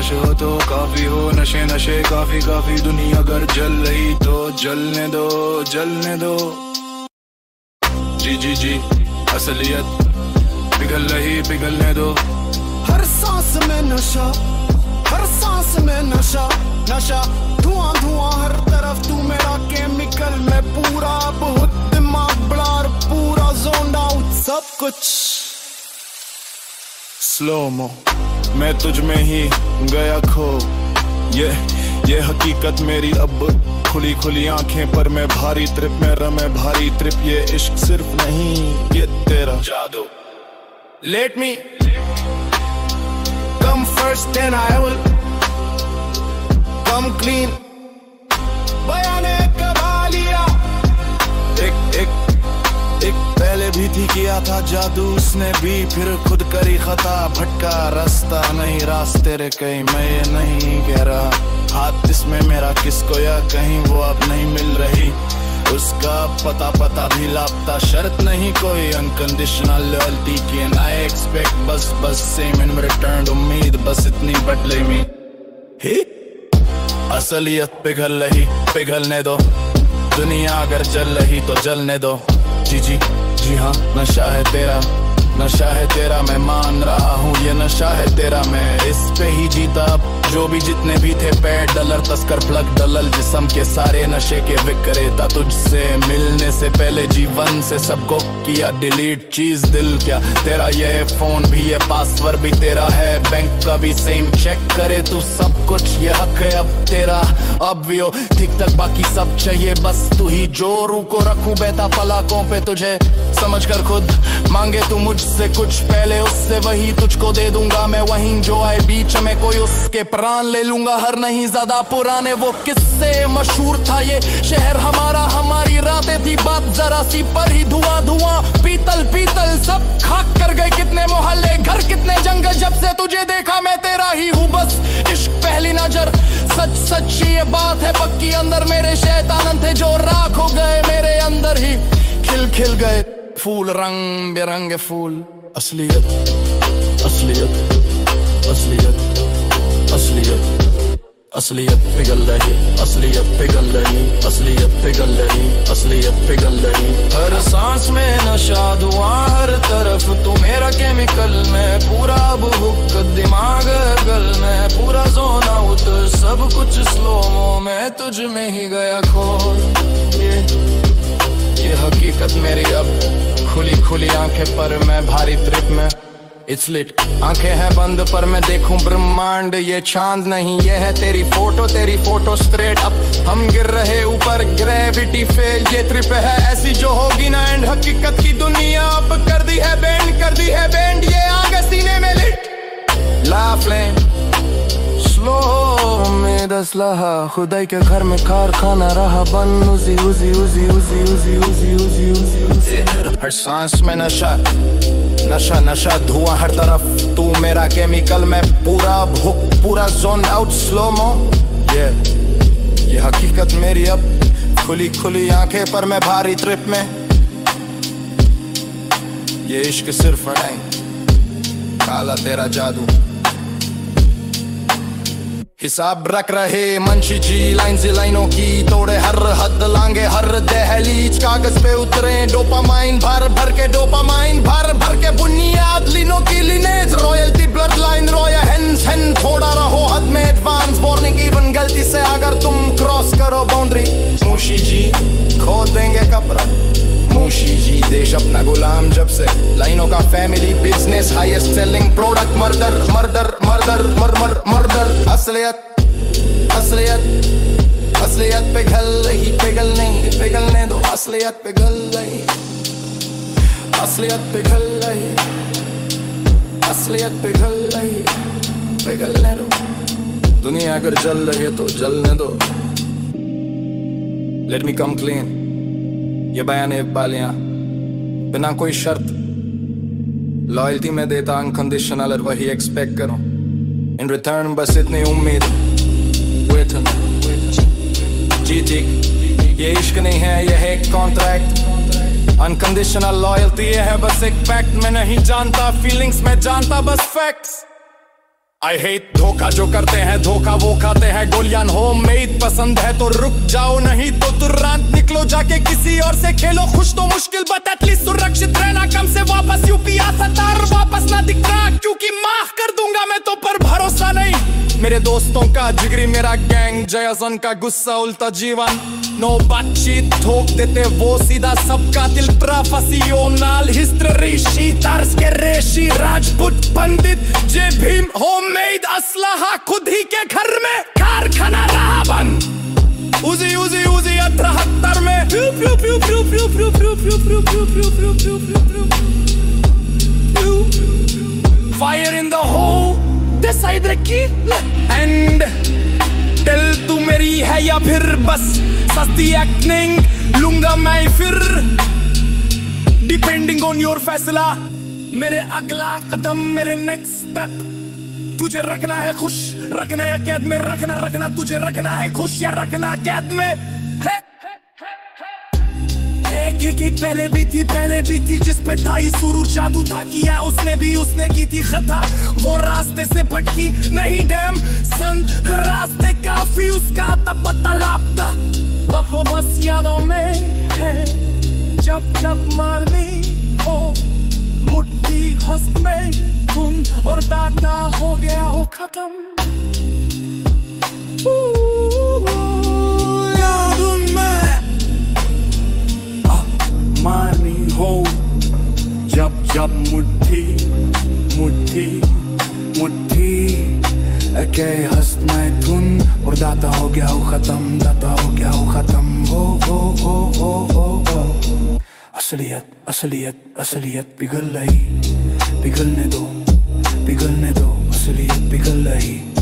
तलाश हो तो काफी हो, नशे नशे काफी काफी, दुनिया अगर जल रही तो जलने दो, जलने दो। जी जी जी असलियत पिघल रही, पिघलने दो। हर सांस में नशा, हर सांस में नशा, नशा धुआं धुआं हर तरफ, तू मेरा केमिकल में पूरा, बहुत दिमाग ब्लर, पूरा जोन आउट, सब कुछ स्लो मो। मैं तुझ में ही गया खो, ये हकीकत मेरी अब खुली खुली आंखें पर मैं भारी ट्रिप में रमे भारी ट्रिप। ये इश्क सिर्फ नहीं ये तेरा जादू। Let me come first then I will come clean। बयाने कबा लिया, एक पहले भी थी किया था जादू उसने भी, फिर खुद करी खता, भटका रास्ता नहीं रास्ते रे कहीं, मैं ये नहीं कह रहा हाथ इसमें मेरा किसको या कहीं वो अब नहीं मिल रही, उसका पता भी लापता, शर्त नहीं कोई अनकंडीशनल लॉयल्टी की, एंड आई एक्सपेक्ट बस सेम इन रिटर्न, उम्मीद बस इतनी बदले में ही। असलियत पिघल रही, पिघलने दो, दुनिया अगर जल रही तो जलने दो। जी हाँ नशा है तेरा, नशा है तेरा, मैं मान रहा हूँ ये नशा है तेरा, मैं इस पे ही जीता। अब जो भी जितने भी थे पैड डलर तस्कर प्लग दलल जिस्म के सारे नशे के विक्रेता, तुझसे मिलने से पहले जीवन से सबको किया डिलीट, चीज दिल क्या तेरा, ये फोन भी ये पासवर्ड भी तेरा है, बैंक का भी सेम चेक करे तू सब कुछ, ये हक है अब तेरा, अब भी हो ठीक तक बाकी सब चाहिए बस तू ही, जोरू को रखूं बेता पलाकों पे तुझे समझ कर खुद, मांगे तू मुझसे कुछ पहले उससे वही तुझको दे दूंगा मैं, वहीं जो आए बीच में कोई उसके प्राण ले लूंगा, हर नहीं ज्यादा पुराने वो किससे मशहूर था ये शहर हमारा, हमारी रातें थी बात जरा सी पर ही, धुआं धुआं पीतल पीतल सब खाक कर गए, कितने मोहल्ले घर कितने जंगल, जब से तुझे देखा मैं तेरा ही हूँ बस, इश्क पहली नजर सच सच ये बात है पक्की, अंदर मेरे शैतान थे जो राख हो गए मेरे अंदर ही खिल गए फूल, रंग बिरंगे फूल। असलियत असलियत असलियत असलियत असलियत पिघल रही, असलियत पिघल रही, असलियत पिघल रही, असलियत पिघल रही, हर सांस में नशा धुआं हर तरफ, तू मेरा केमिकल में पूरा बुक, दिमाग गल में पूरा जोन आउट, सब कुछ स्लो मो में तुझ में ही गया खो, ये हकीकत मेरी अब खुली खुली आंखें पर मैं भारी ट्रिप में, इट्स लिट, आंखें हैं बंद पर मैं देखूं ब्रह्मांड, ये चांद नहीं ये है तेरी फोटो स्ट्रेट अप, हम गिर रहे ऊपर ग्रेविटी फेल, ये ट्रिप है ऐसी जो होगी ना एंड, हकीकत की दुनिया अब कर दी है बैंड, ये आगे सीने में लिट, ला फ्लेम स्लो में दस लहा, खुदाई के घर में कारखाना रहा बन, उजी उजी उजी उजी उजी उजी उजी उजी, हर सांस में नशा नशा नशा धुआं हर तरफ, तू मेरा केमिकल में पूरा भुक, पूरा जोन आउट स्लो मो, ये हकीकत मेरी अब खुली खुली आंखें पर मैं भारी ट्रिप में, ये इश्क सिर्फ नहीं काला तेरा जादू, हिसाब रख रहे मंशी जी लाइन से लाइनों की, तोड़े हर हद लांगे हर दहलीज, कागज पे उतरे डोपामाइन भर भर के, डोपामाइन भर भर के, बुनियाद लिनों की lineage, royalty blood line royal हेन, थोड़ा रहो हद में एडवांस वार्निंग, इवन गलती से अगर तुम क्रॉस करो बाउंड्री, मूशी जी खो देंगे कपड़ा, मूशी जी देश अपना गुलाम जब से, लाइनों का family business, highest selling product, murder murder murder murder murder, असलियत असलियत असलियत पिघल रही, पिघल नहीं पिघलने दो, असलियत पिघल रही, असलियत पिघल रही, असलियत पिघल रही, पिघलने दो, दुनिया अगर जल रही है तो जलने दो, लेट मी कम क्लीन, ये बयान इकबालियां बिना कोई शर्त, लॉयल्टी में देता अनकंडीशनल और वही एक्सपेक्ट करो, इन रिटर्न बस इतनी उम्मीद, वेतन जी ठीक, ये इश्क नहीं है ये है एक कॉन्ट्रैक्ट, अनकंडीशनल लॉयल्टी ये है बस एक फैक्ट, मैं नहीं जानता फीलिंग्स में जानता बस फैक्ट्स। I hate धोखा जो करते हैं धोखा वो खाते हैं गोलियां होममेड पसंद है तो रुक जाओ नहीं तो तुरंत निकलो जाके किसी और से खेलो खुश तो मुश्किल बट एटलीस्ट सुरक्षित रहना कम से वापस यूपी आ सतार वापस ना दिखना क्योंकि माफ कर दूंगा मैं तो पर भरोसा नहीं मेरे दोस्तों का जिगरी मेरा गैंग जयासन का गुस्सा उल्टा जीवन नो बातचीत ठोक देते वो सीधा सबका दिल प्रोफेशनल हिस्ट्री शीतर्स के रेशी राजपूत पंडित जे भीम होममेड असलहा खुद ही के घर में कारखाना रहा बंद उजी 73 में fire in the hole decide रखी एंड टेल तू मेरी है या फिर बस सस्ती एक्टिंग लूंगा मैं फिर डिपेंडिंग ऑन योर फैसला मेरे अगला कदम मेरे नेक्स्ट स्टेप तुझे रखना है खुश रखना है कैद में रखना तुझे रखना है खुश या रखना कैद में एक पहले भी थी जिसपे था ही सुरूर जादू था किया उसने की थी खता वो रास्ते से भटकी नहीं डैम सन रास्ते काफी उसका तब तलाब था वो बस यादों में है जब मारनी हो मुट्ठी हंस में खून और दाना हो गया हो खत्म यादों में मारनी हो जब मुट्ठी के हंस में धुन और दाता हो गया हो खत्म हो असलियत पिघल रही पिघलने दो असलियत पिघल रही